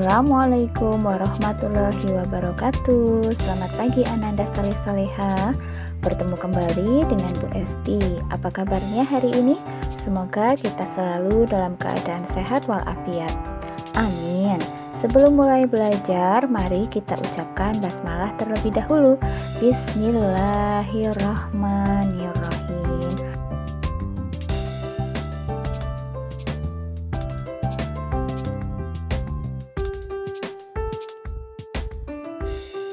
Assalamualaikum warahmatullahi wabarakatuh. Selamat pagi Ananda Saleh-Saleha. Bertemu kembali dengan Bu Esti. Apa kabarnya hari ini? Semoga kita selalu dalam keadaan sehat walafiat. Amin. Sebelum mulai belajar, mari kita ucapkan basmalah terlebih dahulu. Bismillahirrahmanirrahim.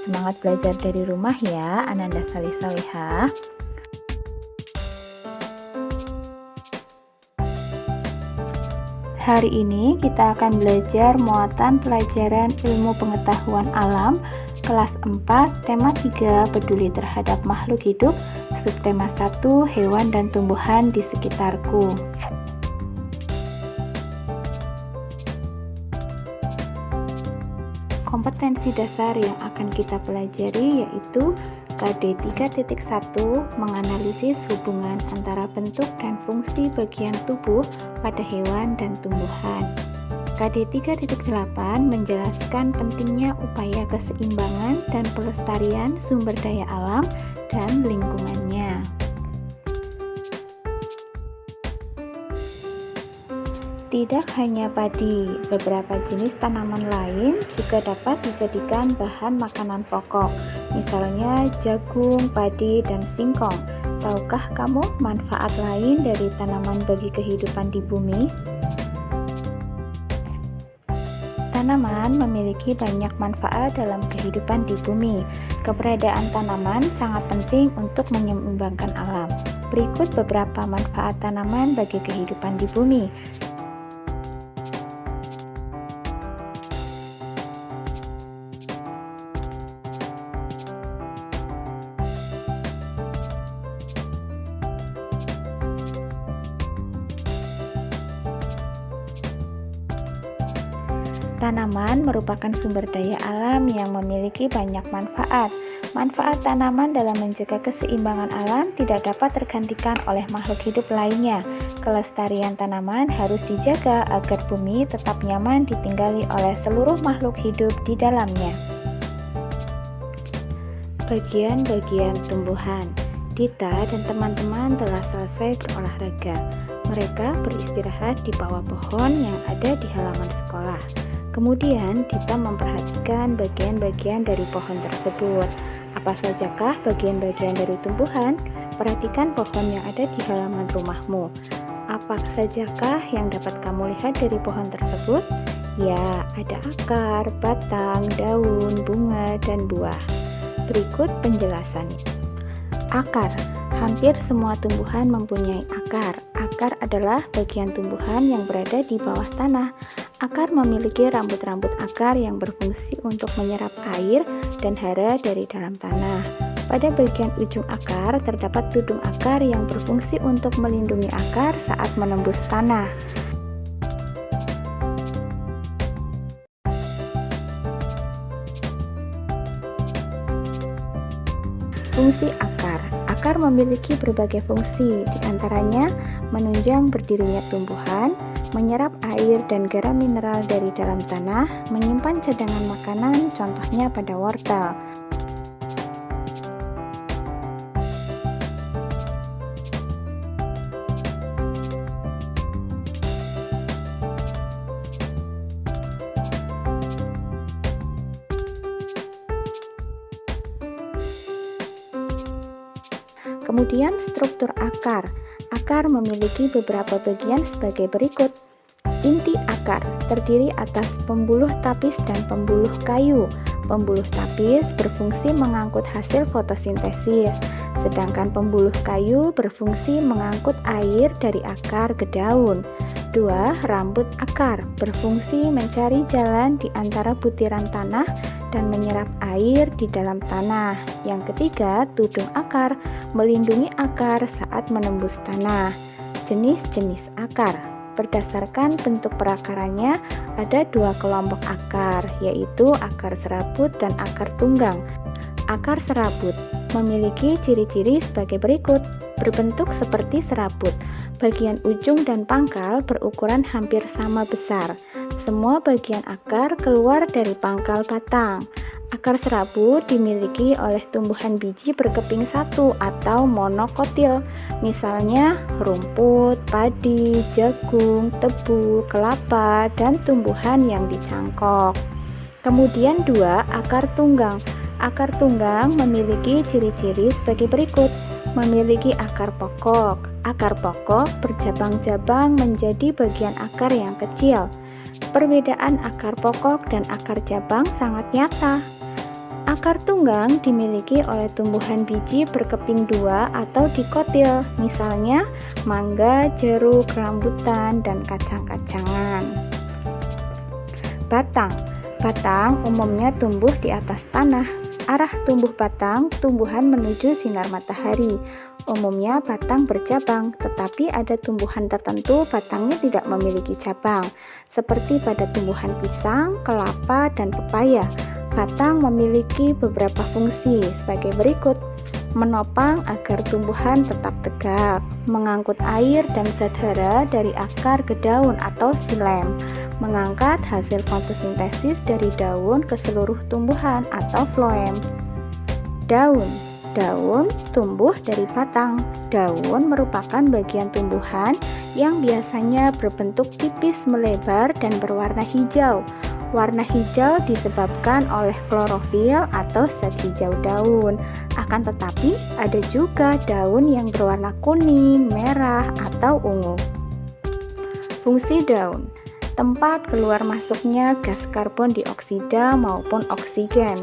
Semangat belajar dari rumah ya, Ananda Saleh-Saleha. Hari ini kita akan belajar muatan pelajaran ilmu pengetahuan alam kelas 4, tema 3, peduli terhadap makhluk hidup, subtema 1, hewan dan tumbuhan di sekitarku. Kompetensi dasar yang akan kita pelajari yaitu KD 3.1, menganalisis hubungan antara bentuk dan fungsi bagian tubuh pada hewan dan tumbuhan. KD 3.8, menjelaskan pentingnya upaya keseimbangan dan pelestarian sumber daya alam dan lingkungannya. Tidak hanya padi, beberapa jenis tanaman lain juga dapat dijadikan bahan makanan pokok, misalnya jagung, padi, dan singkong. Tahukah kamu manfaat lain dari tanaman bagi kehidupan di bumi? Tanaman memiliki banyak manfaat dalam kehidupan di bumi. Keberadaan tanaman sangat penting untuk menyeimbangkan alam. Berikut beberapa manfaat tanaman bagi kehidupan di bumi. Tanaman merupakan sumber daya alam yang memiliki banyak manfaat. Manfaat tanaman dalam menjaga keseimbangan alam tidak dapat tergantikan oleh makhluk hidup lainnya. Kelestarian tanaman harus dijaga agar bumi tetap nyaman ditinggali oleh seluruh makhluk hidup di dalamnya. Bagian-bagian tumbuhan. Dita dan teman-teman telah selesai berolahraga. Mereka beristirahat di bawah pohon yang ada di halaman sekolah. Kemudian Dita memperhatikan bagian-bagian dari pohon tersebut. Apa sajakah bagian-bagian dari tumbuhan? Perhatikan pohon yang ada di halaman rumahmu. Apa sajakah yang dapat kamu lihat dari pohon tersebut? Ya, ada akar, batang, daun, bunga, dan buah. Berikut penjelasannya. Akar. Hampir semua tumbuhan mempunyai akar. Akar adalah bagian tumbuhan yang berada di bawah tanah. Akar memiliki rambut-rambut akar yang berfungsi untuk menyerap air dan hara dari dalam tanah. Pada bagian ujung akar terdapat tudung akar yang berfungsi untuk melindungi akar saat menembus tanah. Fungsi akar. Akar memiliki berbagai fungsi, diantaranya menunjang berdirinya tumbuhan, menyerap air dan garam mineral dari dalam tanah, menyimpan cadangan makanan, contohnya pada wortel. Kemudian struktur akar. Akar memiliki beberapa bagian sebagai berikut. Inti akar terdiri atas pembuluh tapis dan pembuluh kayu. Pembuluh tapis berfungsi mengangkut hasil fotosintesis, sedangkan pembuluh kayu berfungsi mengangkut air dari akar ke daun. 2. Rambut akar berfungsi mencari jalan di antara butiran tanah dan menyerap air di dalam tanah. Yang ketiga, tudung akar melindungi akar saat menembus tanah. Jenis-jenis akar. Berdasarkan bentuk perakarannya, ada dua kelompok akar, yaitu akar serabut dan akar tunggang. Akar serabut memiliki ciri-ciri sebagai berikut. Berbentuk seperti serabut. Bagian ujung dan pangkal berukuran hampir sama besar. Semua bagian akar keluar dari pangkal batang. Akar serabut dimiliki oleh tumbuhan biji berkeping satu atau monokotil, misalnya rumput, padi, jagung, tebu, kelapa, dan tumbuhan yang dicangkok. Kemudian dua, akar tunggang. Akar tunggang memiliki ciri-ciri sebagai berikut. Memiliki akar pokok. Akar pokok berjabang-jabang menjadi bagian akar yang kecil. Perbedaan akar pokok dan akar cabang sangat nyata. Akar tunggang dimiliki oleh tumbuhan biji berkeping dua atau dikotil, misalnya mangga, jeruk, rambutan, dan kacang-kacangan. Batang. Batang umumnya tumbuh di atas tanah. Arah tumbuh batang, tumbuhan menuju sinar matahari. Umumnya batang bercabang, tetapi ada tumbuhan tertentu batangnya tidak memiliki cabang, seperti pada tumbuhan pisang, kelapa, dan pepaya. Batang memiliki beberapa fungsi sebagai berikut: menopang agar tumbuhan tetap tegak, mengangkut air dan zat hara dari akar ke daun atau xilem, mengangkat hasil fotosintesis dari daun ke seluruh tumbuhan atau floem. Daun. Daun tumbuh dari batang. Daun merupakan bagian tumbuhan yang biasanya berbentuk tipis melebar dan berwarna hijau. Warna hijau disebabkan oleh klorofil atau zat hijau daun. Akan tetapi, ada juga daun yang berwarna kuning, merah, atau ungu. Fungsi daun: tempat keluar masuknya gas karbon dioksida maupun oksigen.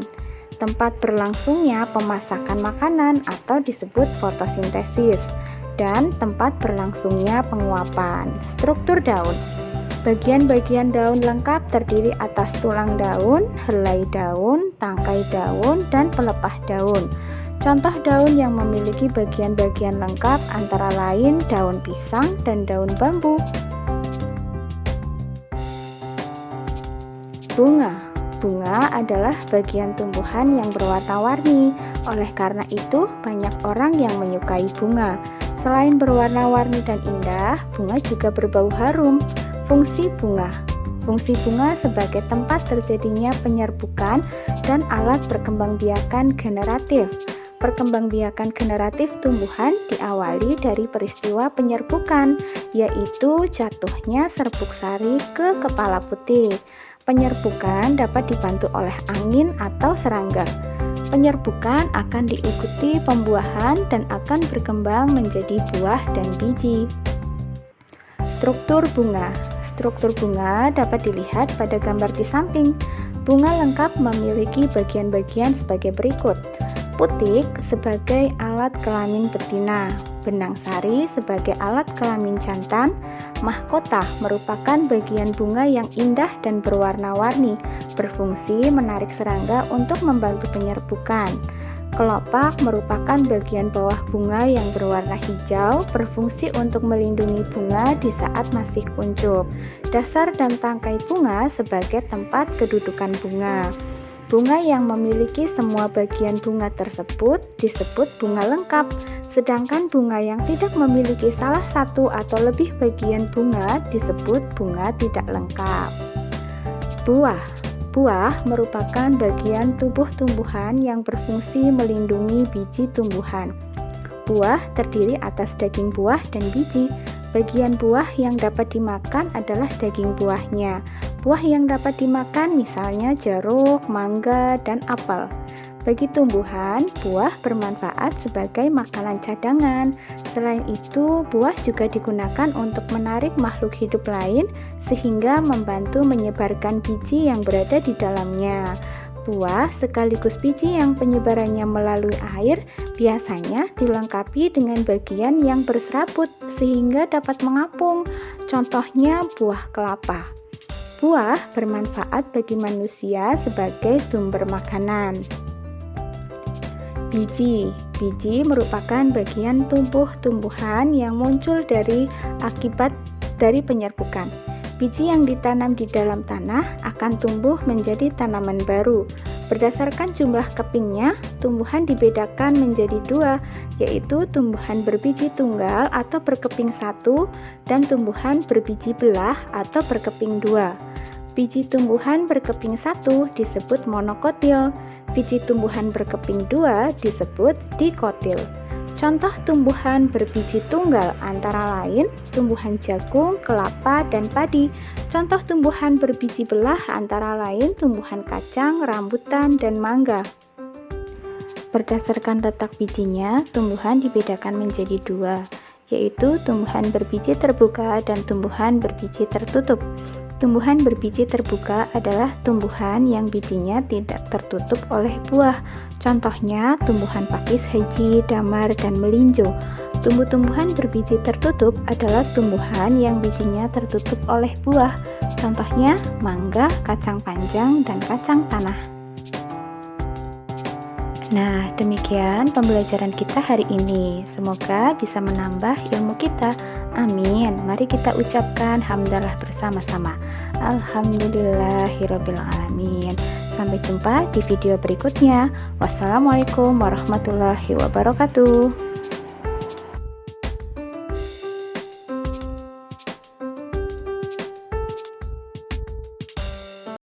Tempat berlangsungnya pemasakan makanan atau disebut fotosintesis. Dan tempat berlangsungnya penguapan. Struktur daun: bagian-bagian daun lengkap terdiri atas tulang daun, helai daun, tangkai daun, dan pelepah daun. Contoh daun yang memiliki bagian-bagian lengkap antara lain daun pisang dan daun bambu. Bunga. Bunga adalah bagian tumbuhan yang berwarna-warni. Oleh karena itu, banyak orang yang menyukai bunga. Selain berwarna-warni dan indah, bunga juga berbau harum. Fungsi bunga. Fungsi bunga sebagai tempat terjadinya penyerbukan dan alat perkembangbiakan generatif. Perkembangbiakan generatif tumbuhan diawali dari peristiwa penyerbukan, yaitu jatuhnya serbuk sari ke kepala putih. Penyerbukan dapat dibantu oleh angin atau serangga. Penyerbukan akan diikuti pembuahan dan akan berkembang menjadi buah dan biji. Struktur bunga. Struktur bunga dapat dilihat pada gambar di samping. Bunga lengkap memiliki bagian-bagian sebagai berikut: putik sebagai alat kelamin betina, benang sari sebagai alat kelamin jantan, mahkota merupakan bagian bunga yang indah dan berwarna-warni, berfungsi menarik serangga untuk membantu penyerbukan. Kelopak merupakan bagian bawah bunga yang berwarna hijau, berfungsi untuk melindungi bunga di saat masih kuncup. Dasar dan tangkai bunga sebagai tempat kedudukan bunga. Bunga yang memiliki semua bagian bunga tersebut disebut bunga lengkap, sedangkan bunga yang tidak memiliki salah satu atau lebih bagian bunga disebut bunga tidak lengkap. Buah. Buah merupakan bagian tubuh tumbuhan yang berfungsi melindungi biji tumbuhan. Buah terdiri atas daging buah dan biji. Bagian buah yang dapat dimakan adalah daging buahnya. Buah yang dapat dimakan misalnya jeruk, mangga, dan apel. Bagi tumbuhan, buah bermanfaat sebagai makanan cadangan. Selain itu, buah juga digunakan untuk menarik makhluk hidup lain sehingga membantu menyebarkan biji yang berada di dalamnya. Buah sekaligus biji yang penyebarannya melalui air biasanya dilengkapi dengan bagian yang berserabut sehingga dapat mengapung. Contohnya buah kelapa. Buah bermanfaat bagi manusia sebagai sumber makanan. Biji. Biji merupakan bagian tumbuh-tumbuhan yang muncul akibat dari penyerbukan. Biji yang ditanam di dalam tanah akan tumbuh menjadi tanaman baru. Berdasarkan jumlah kepingnya, tumbuhan dibedakan menjadi dua, yaitu tumbuhan berbiji tunggal atau berkeping satu dan tumbuhan berbiji belah atau berkeping dua. Biji tumbuhan berkeping 1 disebut monokotil. Biji tumbuhan berkeping 2 disebut dikotil. Contoh tumbuhan berbiji tunggal antara lain tumbuhan jagung, kelapa, dan padi. Contoh tumbuhan berbiji belah antara lain tumbuhan kacang, rambutan, dan mangga. Berdasarkan letak bijinya, tumbuhan dibedakan menjadi 2, yaitu tumbuhan berbiji terbuka dan tumbuhan berbiji tertutup. Tumbuhan berbiji terbuka adalah tumbuhan yang bijinya tidak tertutup oleh buah. Contohnya tumbuhan pakis haji, damar, dan melinjo. Tumbuh-tumbuhan berbiji tertutup adalah tumbuhan yang bijinya tertutup oleh buah. Contohnya mangga, kacang panjang, dan kacang tanah. Nah, demikian pembelajaran kita hari ini. Semoga bisa menambah ilmu kita. Amin. Mari kita ucapkan hamdalah bersama-sama. Alhamdulillahirabbil alamin. Sampai jumpa di video berikutnya. Wassalamualaikum warahmatullahi wabarakatuh.